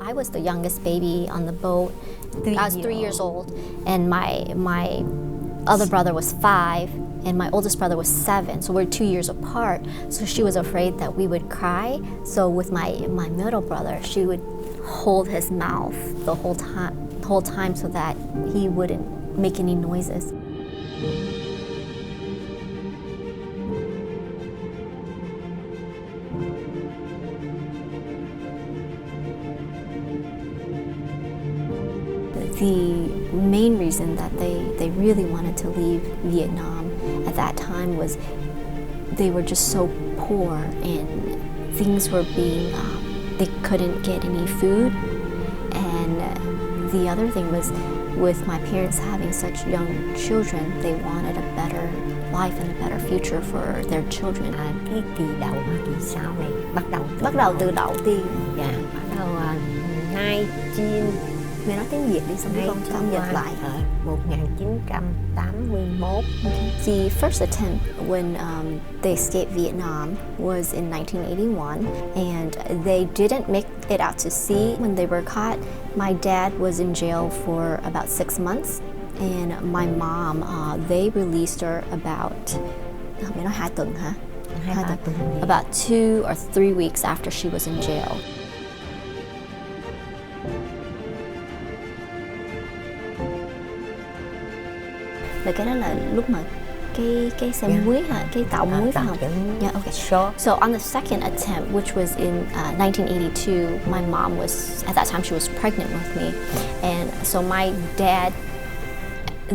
I was the youngest baby on the boat. I was 3 years old, and my other brother was 5, and my oldest brother was 7. So we're 2 years apart. So she was afraid that we would cry. So with my middle brother, she would hold his mouth the whole time so that he wouldn't make any noises. The main reason that they really wanted to leave Vietnam at that time was they were just so poor, and things were being, they couldn't get any food. And the other thing was, with my parents having such young children, they wanted a better life and a better future for their children. Cái kỳ đậu hay kỳ sau này bắt đầu từ đầu tiên. Dạ, bắt đầu 19 Mẹ nói tiếng Việt đi, xong rồi con dịch lại. 1981. The first attempt when they escaped Vietnam was in 1981, and they didn't make it out to sea when they were caught. My dad was in jail for about 6 months, and my mom, they released her about, mẹ nói 2 tuần hả? 2-3 tuần. About 2 or 3 weeks after she was in jail. Là cái đó là lúc mà cái xe muối hả? Cái tàu muối phải không? Yeah, okay. Sure. So on the second attempt, which was in 1982, my mom was, at that time she was pregnant with me. And so my dad,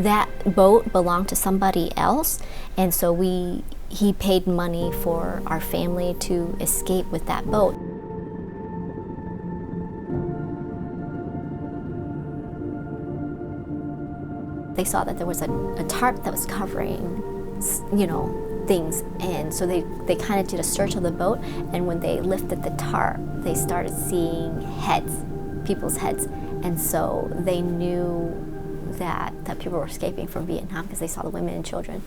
that boat belonged to somebody else. And so he paid money for our family to escape with that boat. They saw that there was a tarp that was covering, things, and so they kind of did a search of the boat, and when they lifted the tarp, they started seeing heads, people's heads, and so they knew that people were escaping from Vietnam because they saw the women and children.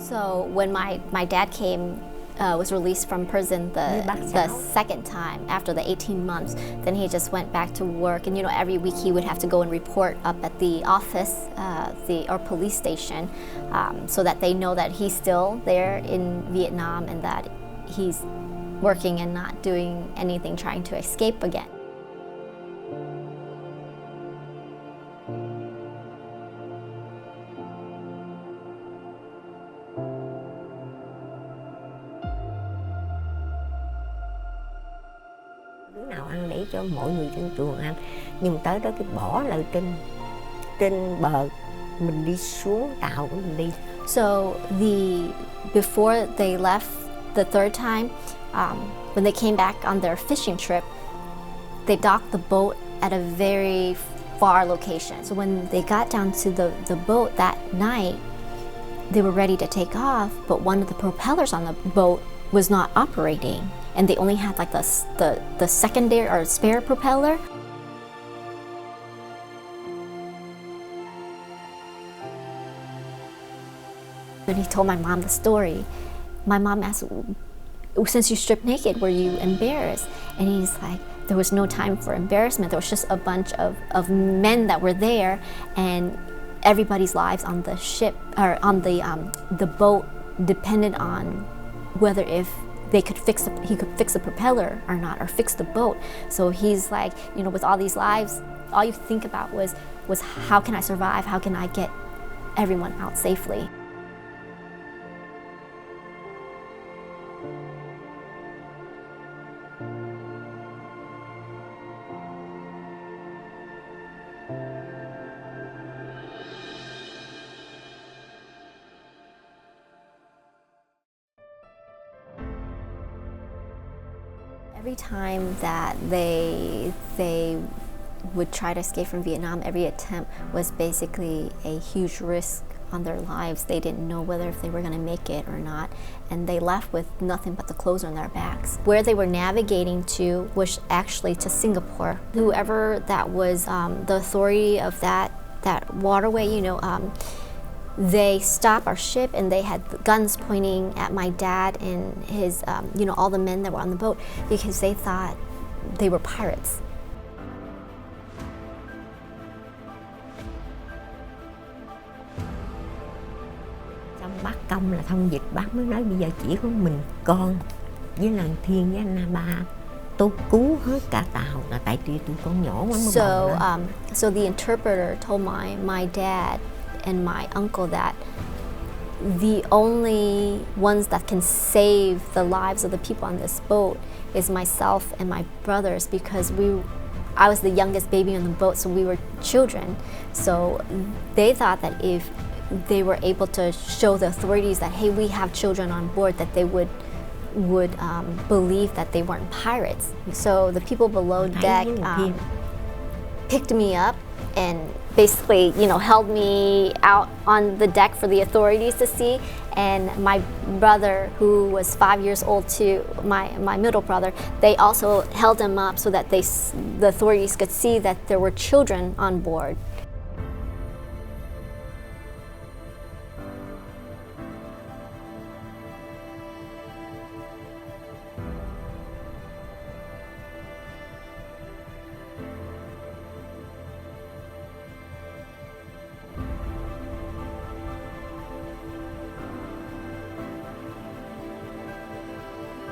So when my dad was released from prison the second time after the 18 months, then he just went back to work, and every week he would have to go and report up at the office, or police station, so that they know that he's still there in Vietnam and that he's working and not doing anything trying to escape again. Đứa nào ăn để cho mọi người trên chuồng ăn, nhưng tới đó cái bỏ lại trên bờ, mình đi xuống tàu của mình đi. So before they left the third time, when they came back on their fishing trip, they docked the boat at a very far location. So when they got down to the boat that night, they were ready to take off, but one of the propellers on the boat was not operating, and they only had like the secondary or spare propeller. When he told my mom the story, my mom asked, since you stripped naked, were you embarrassed? And he's like, there was no time for embarrassment. There was just a bunch of men that were there, and everybody's lives on the ship or on the boat depended on whether if he could fix the propeller or not, or fix the boat. So he's like, with all these lives, all you think about was how can I survive? How can I get everyone out safely? Every time that they would try to escape from Vietnam, every attempt was basically a huge risk on their lives. They didn't know whether if they were going to make it or not, and they left with nothing but the clothes on their backs. Where they were navigating to was actually to Singapore. Whoever that was, the authority of that waterway, they stopped our ship and they had guns pointing at my dad and his, all the men that were on the boat, because they thought they were pirates. Xong bác Công là thông dịch, bác mới nói bây giờ chỉ có mình con với nàng Thiên với anh Ba, tôi cứu hết cả tàu là tại tụi con nhỏ quá mới bồng. So the interpreter told my dad and my uncle that the only ones that can save the lives of the people on this boat is myself and my brothers, because I was the youngest baby on the boat, so we were children. So they thought that if they were able to show the authorities that, hey, we have children on board, that they would believe that they weren't pirates. So the people below deck picked me up and basically, held me out on the deck for the authorities to see. And my brother, who was 5 years old too, my middle brother, they also held him up so that the authorities could see that there were children on board.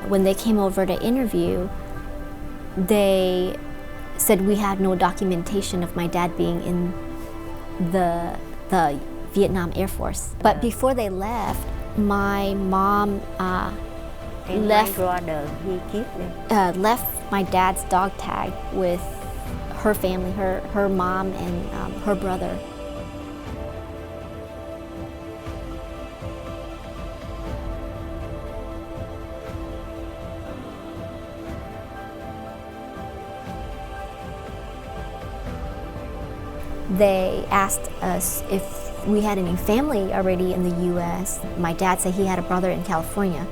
When they came over to interview, they said we had no documentation of my dad being in the Vietnam Air Force. But before they left, my mom left my dad's dog tag with her family, her mom and her brother. They asked us if we had any family already in the U.S. My dad said he had a brother in California.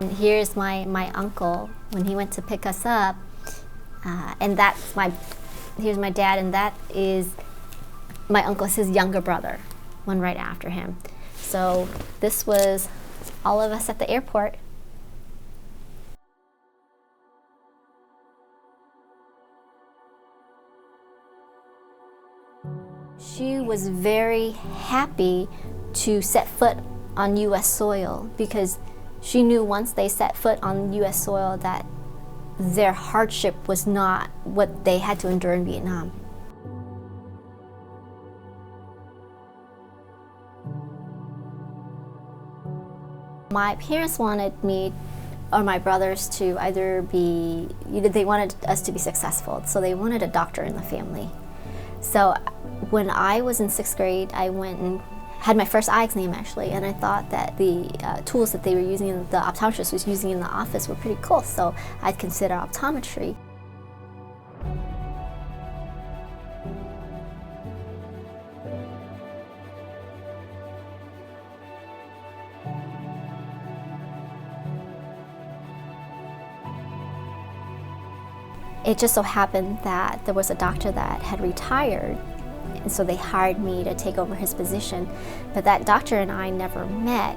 And here's my uncle when he went to pick us up, and here's my dad, and that is my uncle, his younger brother, one right after him. So this was all of us at the airport. She was very happy to set foot on U.S. soil, because she knew once they set foot on U.S. soil that their hardship was not what they had to endure in Vietnam. My parents wanted me or my brothers to either be, they wanted us to be successful, so they wanted a doctor in the family. So when I was in 6th grade, I went and had my first eye exam actually, and I thought that the tools that they were using, the optometrist was using in the office, were pretty cool, so I'd consider optometry. It just so happened that there was a doctor that had retired, and so they hired me to take over his position. But that doctor and I never met.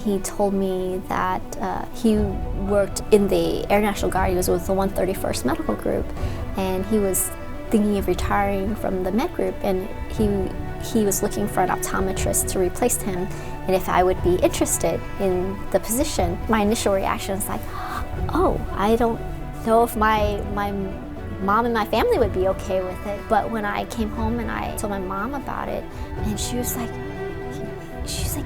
He told me that he worked in the Air National Guard. He was with the 131st Medical Group, and he was thinking of retiring from the med group, and he was looking for an optometrist to replace him, and if I would be interested in the position. My initial reaction was like, oh, I don't know if my mom and my family would be okay with it. But when I came home and I told my mom about it, and she was like,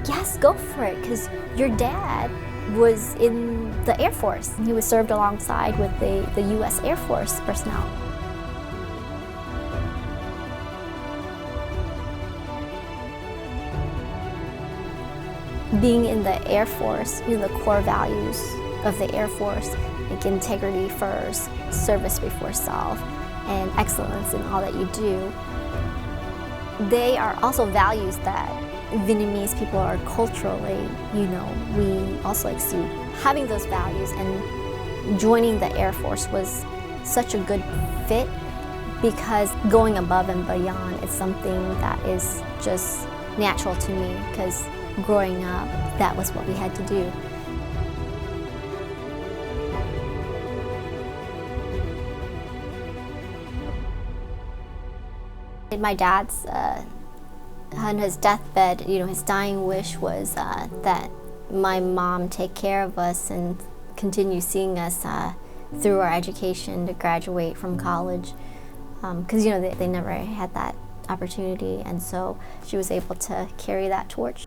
yes, go for it, because your dad was in the Air Force. He was served alongside with the U.S. Air Force personnel. being in the Air Force, the core values of the Air Force, like integrity first, service before self, and excellence in all that you do, they are also values that Vietnamese people are culturally, we also exude. Having those values and joining the Air Force was such a good fit because going above and beyond is something that is just natural to me because growing up, that was what we had to do. My dad's, on his deathbed, his dying wish was that my mom take care of us and continue seeing us through our education to graduate from college. Because, they never had that opportunity, and so she was able to carry that torch.